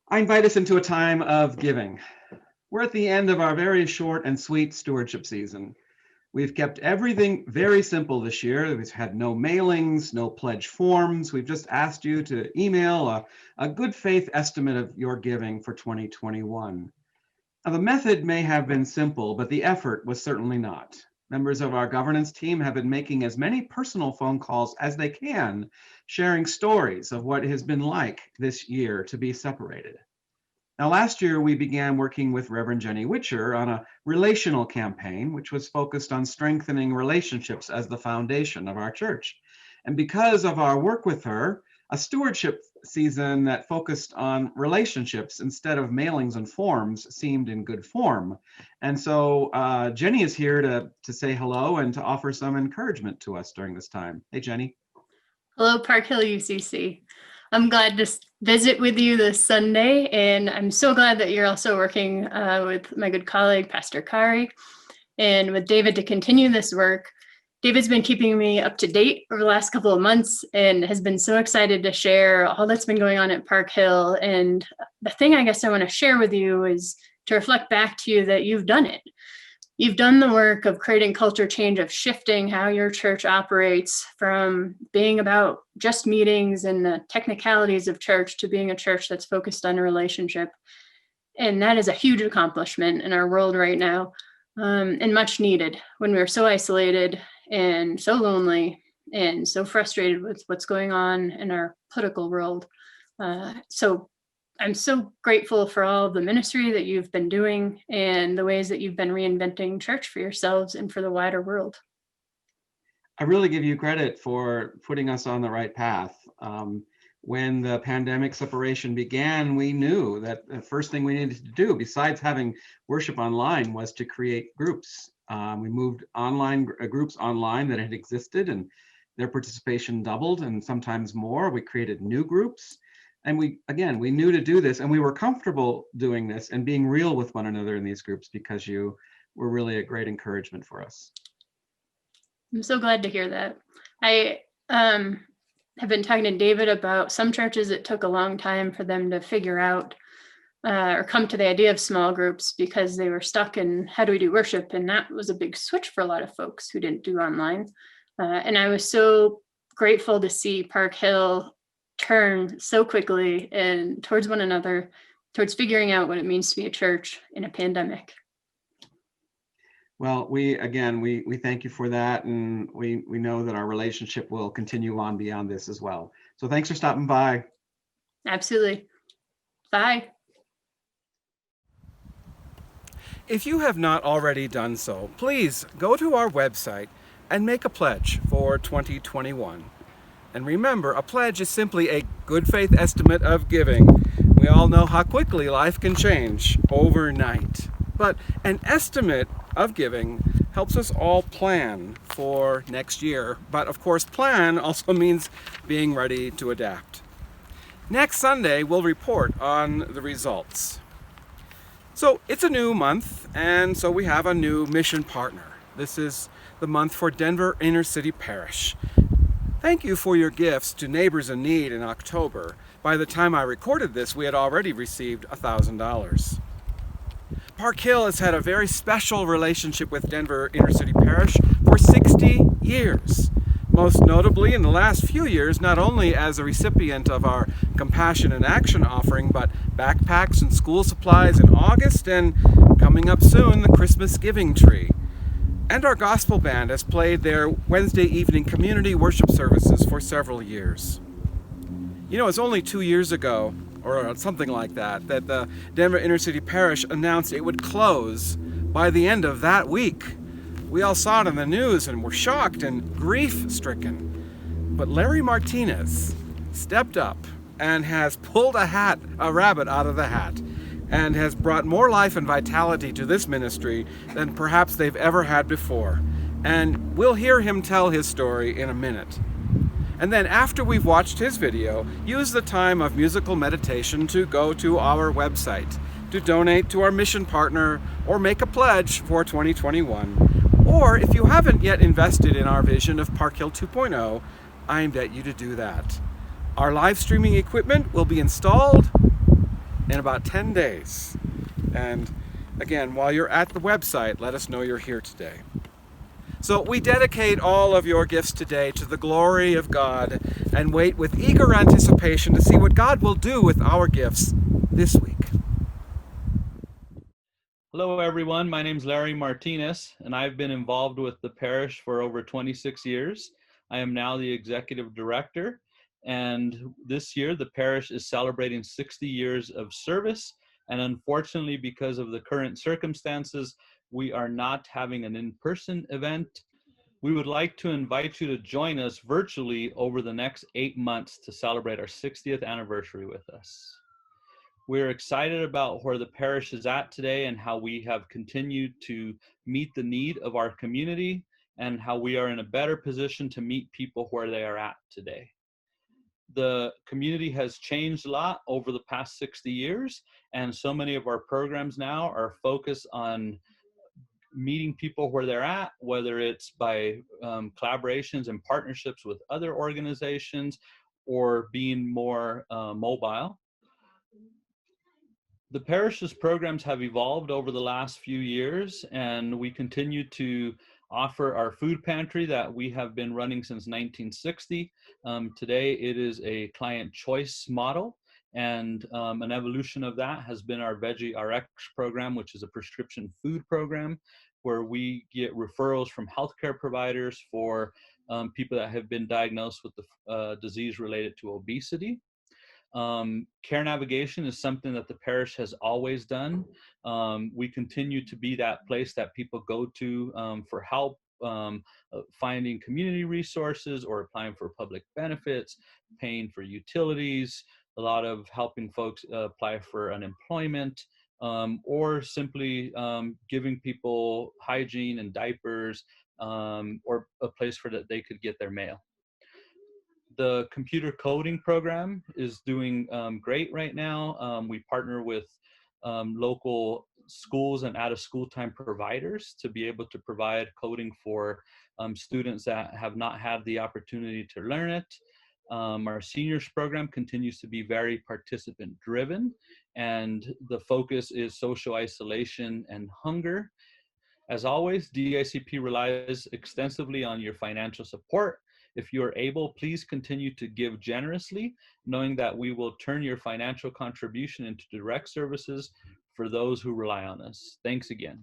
I invite us into a time of giving. We're at the end of our very short and sweet stewardship season. We've kept everything very simple this year. We've had no mailings, no pledge forms. We've just asked you to email a good faith estimate of your giving for 2021. Now, the method may have been simple, but the effort was certainly not. Members of our governance team have been making as many personal phone calls as they can, sharing stories of what it has been like this year to be separated. Now, last year, we began working with Reverend Jenny Whitcher on a relational campaign, which was focused on strengthening relationships as the foundation of our church. And because of our work with her, a stewardship season that focused on relationships instead of mailings and forms seemed in good form. And so Jenny is here to say hello and to offer some encouragement to us during this time. Hey, Jenny. Hello, Park Hill UCC. I'm glad to visit with you this Sunday, and I'm so glad that you're also working with my good colleague, Pastor Kari, and with David to continue this work. David's been keeping me up to date over the last couple of months and has been so excited to share all that's been going on at Park Hill. And the thing I guess I want to share with you is to reflect back to you that you've done it. You've done the work of creating culture change, of shifting how your church operates from being about just meetings and the technicalities of church to being a church that's focused on a relationship. And that is a huge accomplishment in our world right now, and much needed when we're so isolated and so lonely and so frustrated with what's going on in our political world. So I'm so grateful for all of the ministry that you've been doing and the ways that you've been reinventing church for yourselves and for the wider world. I really give you credit for putting us on the right path. When the pandemic separation began, we knew that the first thing we needed to do, besides having worship online, was to create groups. We moved online groups online that had existed, and their participation doubled and sometimes more. We created new groups. And we knew to do this, and we were comfortable doing this and being real with one another in these groups because you were really a great encouragement for us. I'm so glad to hear that. I have been talking to David about some churches. It took a long time for them to figure out or come to the idea of small groups because they were stuck in how do we do worship? And that was a big switch for a lot of folks who didn't do online. And I was so grateful to see Park Hill turn so quickly and towards one another, towards figuring out what it means to be a church in a pandemic. Well, we thank you for that, and we know that our relationship will continue on beyond this as well. So thanks for stopping by. Absolutely. Bye. If you have not already done so, please go to our website and make a pledge for 2021. And remember, a pledge is simply a good faith estimate of giving. We all know how quickly life can change overnight. But an estimate of giving helps us all plan for next year. But of course, plan also means being ready to adapt. Next Sunday, we'll report on the results. So it's a new month, and so we have a new mission partner. This is the month for Denver Inner City Parish. Thank you for your gifts to Neighbors in Need in October. By the time I recorded this, we had already received $1,000. Park Hill has had a very special relationship with Denver Inner City Parish for 60 years. Most notably in the last few years, not only as a recipient of our Compassion in Action offering, but backpacks and school supplies in August, and coming up soon, the Christmas Giving Tree. And our gospel band has played their Wednesday evening community worship services for several years. You know, it's only 2 years ago, or something like that, that the Denver Inner City Parish announced it would close by the end of that week. We all saw it in the news and were shocked and grief-stricken. But Larry Martinez stepped up and has pulled a rabbit out of the hat, and has brought more life and vitality to this ministry than perhaps they've ever had before. And we'll hear him tell his story in a minute. And then after we've watched his video, use the time of musical meditation to go to our website, to donate to our mission partner, or make a pledge for 2021. Or if you haven't yet invested in our vision of Park Hill 2.0, I invite you to do that. Our live streaming equipment will be installed in about 10 days. And again, while you're at the website, let us know you're here today. So we dedicate all of your gifts today to the glory of God and wait with eager anticipation to see what God will do with our gifts this week. Hello, everyone. My name is Larry Martinez, and I've been involved with the parish for over 26 years. I am now the executive director, and this year the parish is celebrating 60 years of service. And unfortunately, because of the current circumstances, we are not having an in-person event. We would like to invite you to join us virtually over the next 8 months to celebrate our 60th anniversary with us. We're excited about where the parish is at today and how we have continued to meet the need of our community and how we are in a better position to meet people where they are at today. The community has changed a lot over the past 60 years, and so many of our programs now are focused on meeting people where they're at, whether it's by collaborations and partnerships with other organizations or being more mobile. The parish's programs have evolved over the last few years, and we continue to offer our food pantry that we have been running since 1960. Today, it is a client choice model, and an evolution of that has been our Veggie RX program, which is a prescription food program where we get referrals from healthcare providers for people that have been diagnosed with the disease related to obesity. Care navigation is something that the parish has always done. We continue to be that place that people go to for help, finding community resources or applying for public benefits, paying for utilities, a lot of helping folks apply for unemployment, or simply giving people hygiene and diapers, or a place for that they could get their mail. The computer coding program is doing great right now. We partner with local schools and out of school time providers to be able to provide coding for students that have not had the opportunity to learn it. Our seniors program continues to be very participant driven, and the focus is social isolation and hunger. As always, DICP relies extensively on your financial support. If you are able, please continue to give generously, knowing that we will turn your financial contribution into direct services for those who rely on us. Thanks again.